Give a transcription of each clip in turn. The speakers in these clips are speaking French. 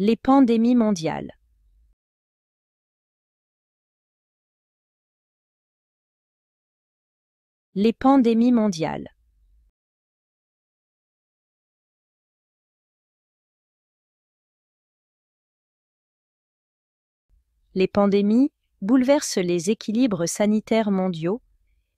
Les pandémies mondiales. Les pandémies mondiales. Les pandémies bouleversent les équilibres sanitaires mondiaux.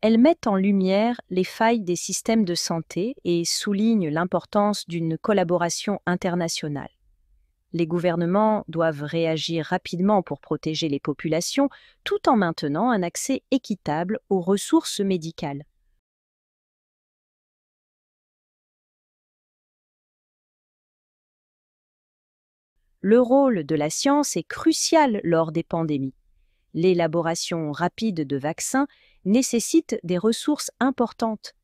Elles mettent en lumière les failles des systèmes de santé et soulignent l'importance d'une collaboration internationale. Les gouvernements doivent réagir rapidement pour protéger les populations, tout en maintenant un accès équitable aux ressources médicales. Le rôle de la science est crucial lors des pandémies. L'élaboration rapide de vaccins nécessite des ressources importantes.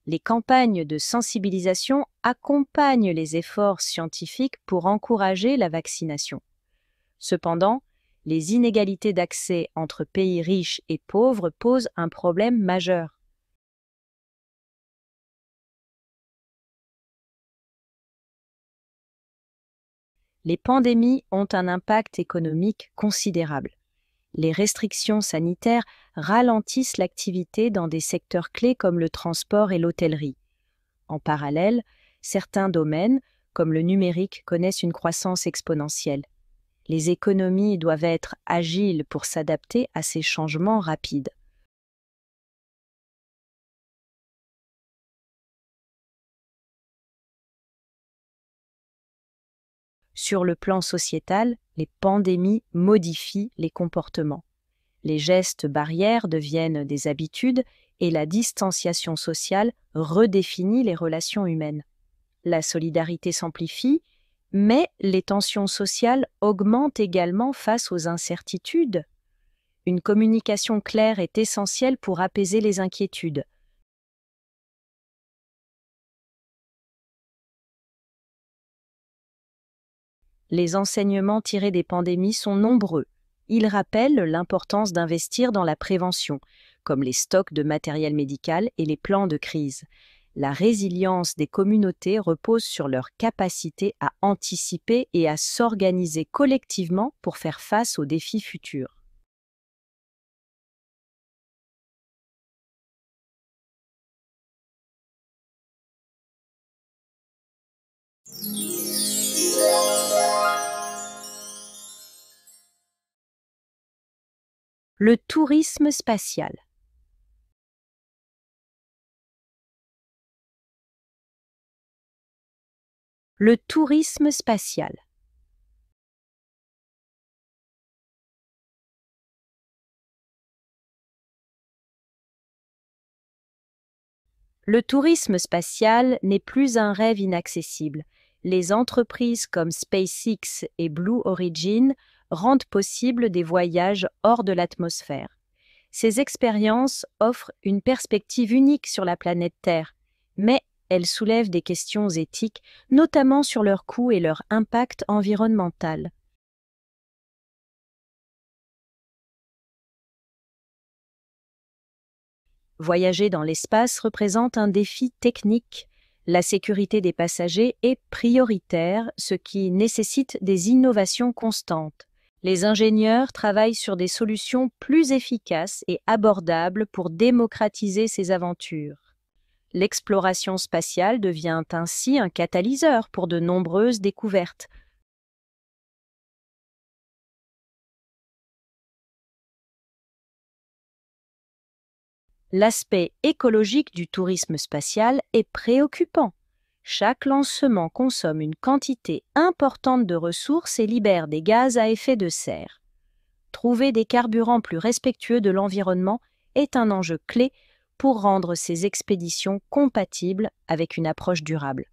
Les campagnes de sensibilisation accompagnent les efforts scientifiques pour encourager la vaccination. Cependant, les inégalités d'accès entre pays riches et pauvres posent un problème majeur. Les pandémies ont un impact économique considérable. Les restrictions sanitaires ralentissent l'activité dans des secteurs clés comme le transport et l'hôtellerie. En parallèle, certains domaines, comme le numérique, connaissent une croissance exponentielle. Les économies doivent être agiles pour s'adapter à ces changements rapides. Sur le plan sociétal, les pandémies modifient les comportements. Les gestes barrières deviennent des habitudes et la distanciation sociale redéfinit les relations humaines. La solidarité s'amplifie, mais les tensions sociales augmentent également face aux incertitudes. Une communication claire est essentielle pour apaiser les inquiétudes. Les enseignements tirés des pandémies sont nombreux. Ils rappellent l'importance d'investir dans la prévention, comme les stocks de matériel médical et les plans de crise. La résilience des communautés repose sur leur capacité à anticiper et à s'organiser collectivement pour faire face aux défis futurs. Le tourisme spatial. Le tourisme spatial. Le tourisme spatial n'est plus un rêve inaccessible. Les entreprises comme SpaceX et Blue Origin rendent possible des voyages hors de l'atmosphère. Ces expériences offrent une perspective unique sur la planète Terre, mais elles soulèvent des questions éthiques, notamment sur leur coût et leur impact environnemental. Voyager dans l'espace représente un défi technique. La sécurité des passagers est prioritaire, ce qui nécessite des innovations constantes. Les ingénieurs travaillent sur des solutions plus efficaces et abordables pour démocratiser ces aventures. L'exploration spatiale devient ainsi un catalyseur pour de nombreuses découvertes. L'aspect écologique du tourisme spatial est préoccupant. Chaque lancement consomme une quantité importante de ressources et libère des gaz à effet de serre. Trouver des carburants plus respectueux de l'environnement est un enjeu clé pour rendre ces expéditions compatibles avec une approche durable.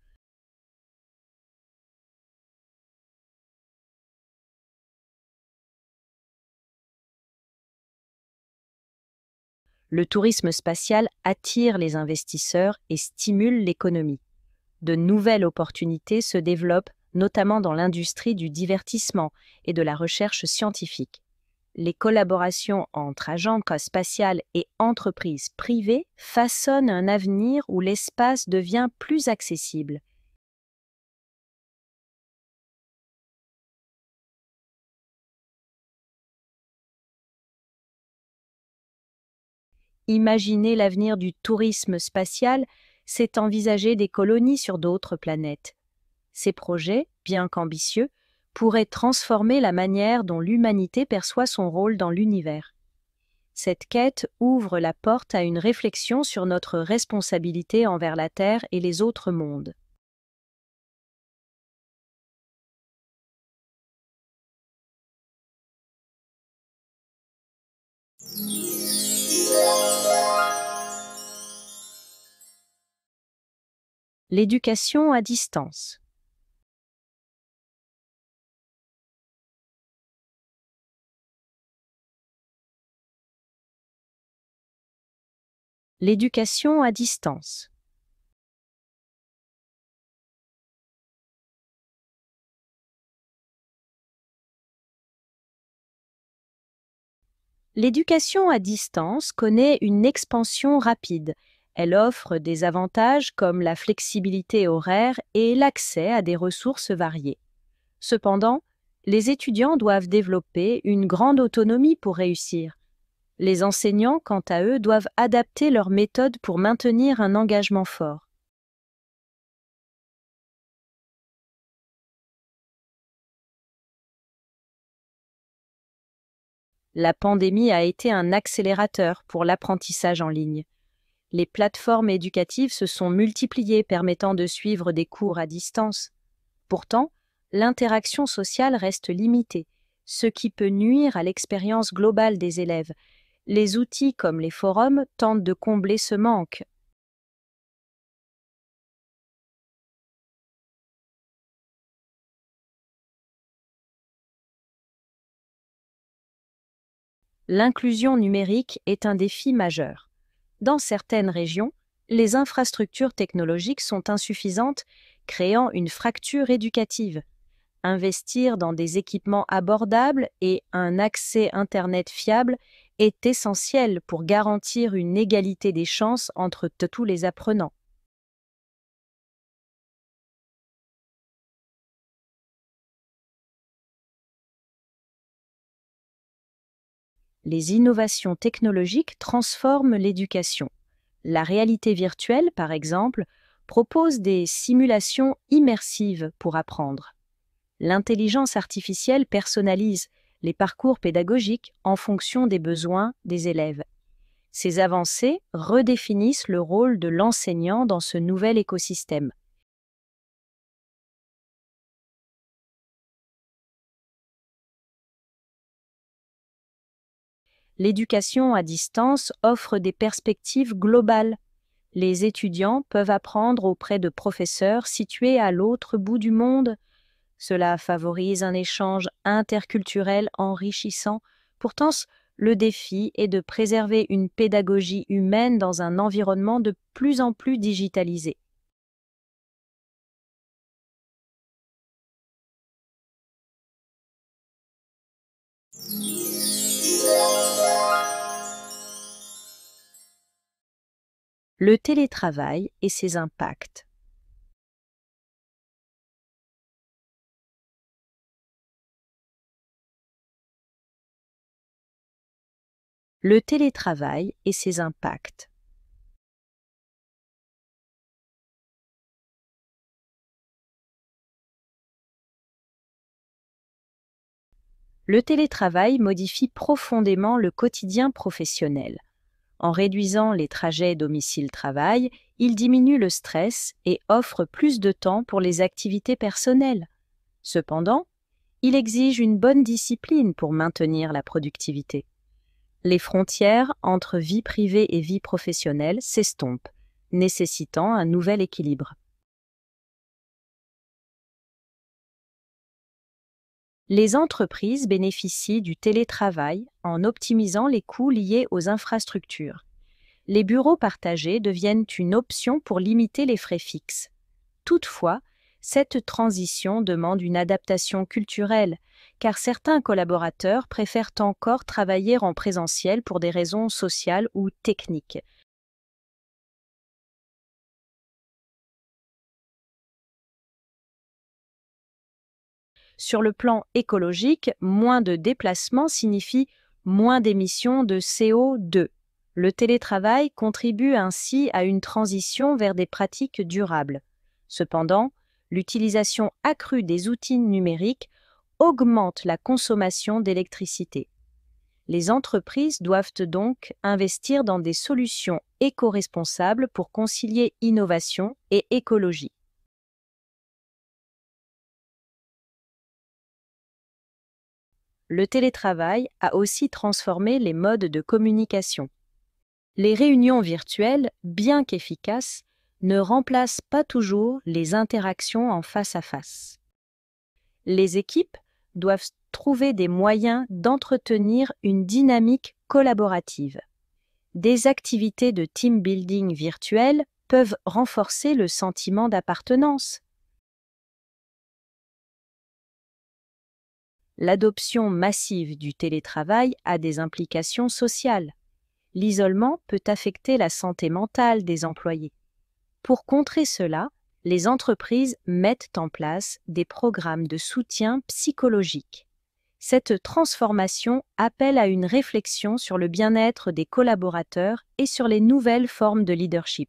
Le tourisme spatial attire les investisseurs et stimule l'économie. De nouvelles opportunités se développent, notamment dans l'industrie du divertissement et de la recherche scientifique. Les collaborations entre agences spatiales et entreprises privées façonnent un avenir où l'espace devient plus accessible. Imaginer l'avenir du tourisme spatial, c'est envisager des colonies sur d'autres planètes. Ces projets, bien qu'ambitieux, pourraient transformer la manière dont l'humanité perçoit son rôle dans l'univers. Cette quête ouvre la porte à une réflexion sur notre responsabilité envers la Terre et les autres mondes. L'éducation à distance. L'éducation à distance. L'éducation à distance connaît une expansion rapide. Elle offre des avantages comme la flexibilité horaire et l'accès à des ressources variées. Cependant, les étudiants doivent développer une grande autonomie pour réussir. Les enseignants, quant à eux, doivent adapter leurs méthodes pour maintenir un engagement fort. La pandémie a été un accélérateur pour l'apprentissage en ligne. Les plateformes éducatives se sont multipliées permettant de suivre des cours à distance. Pourtant, l'interaction sociale reste limitée, ce qui peut nuire à l'expérience globale des élèves. Les outils comme les forums tentent de combler ce manque. L'inclusion numérique est un défi majeur. Dans certaines régions, les infrastructures technologiques sont insuffisantes, créant une fracture éducative. Investir dans des équipements abordables et un accès Internet fiable est essentiel pour garantir une égalité des chances entre tous les apprenants. Les innovations technologiques transforment l'éducation. La réalité virtuelle, par exemple, propose des simulations immersives pour apprendre. L'intelligence artificielle personnalise les parcours pédagogiques en fonction des besoins des élèves. Ces avancées redéfinissent le rôle de l'enseignant dans ce nouvel écosystème. L'éducation à distance offre des perspectives globales. Les étudiants peuvent apprendre auprès de professeurs situés à l'autre bout du monde. Cela favorise un échange interculturel enrichissant. Pourtant, le défi est de préserver une pédagogie humaine dans un environnement de plus en plus digitalisé. Le télétravail et ses impacts. Le télétravail et ses impacts. Le télétravail modifie profondément le quotidien professionnel. En réduisant les trajets domicile-travail, il diminue le stress et offre plus de temps pour les activités personnelles. Cependant, il exige une bonne discipline pour maintenir la productivité. Les frontières entre vie privée et vie professionnelle s'estompent, nécessitant un nouvel équilibre. Les entreprises bénéficient du télétravail en optimisant les coûts liés aux infrastructures. Les bureaux partagés deviennent une option pour limiter les frais fixes. Toutefois, cette transition demande une adaptation culturelle, car certains collaborateurs préfèrent encore travailler en présentiel pour des raisons sociales ou techniques. Sur le plan écologique, moins de déplacements signifie moins d'émissions de CO2. Le télétravail contribue ainsi à une transition vers des pratiques durables. Cependant, l'utilisation accrue des outils numériques augmente la consommation d'électricité. Les entreprises doivent donc investir dans des solutions éco-responsables pour concilier innovation et écologie. Le télétravail a aussi transformé les modes de communication. Les réunions virtuelles, bien qu'efficaces, ne remplacent pas toujours les interactions en face à face. Les équipes doivent trouver des moyens d'entretenir une dynamique collaborative. Des activités de team building virtuelles peuvent renforcer le sentiment d'appartenance. L'adoption massive du télétravail a des implications sociales. L'isolement peut affecter la santé mentale des employés. Pour contrer cela, les entreprises mettent en place des programmes de soutien psychologique. Cette transformation appelle à une réflexion sur le bien-être des collaborateurs et sur les nouvelles formes de leadership.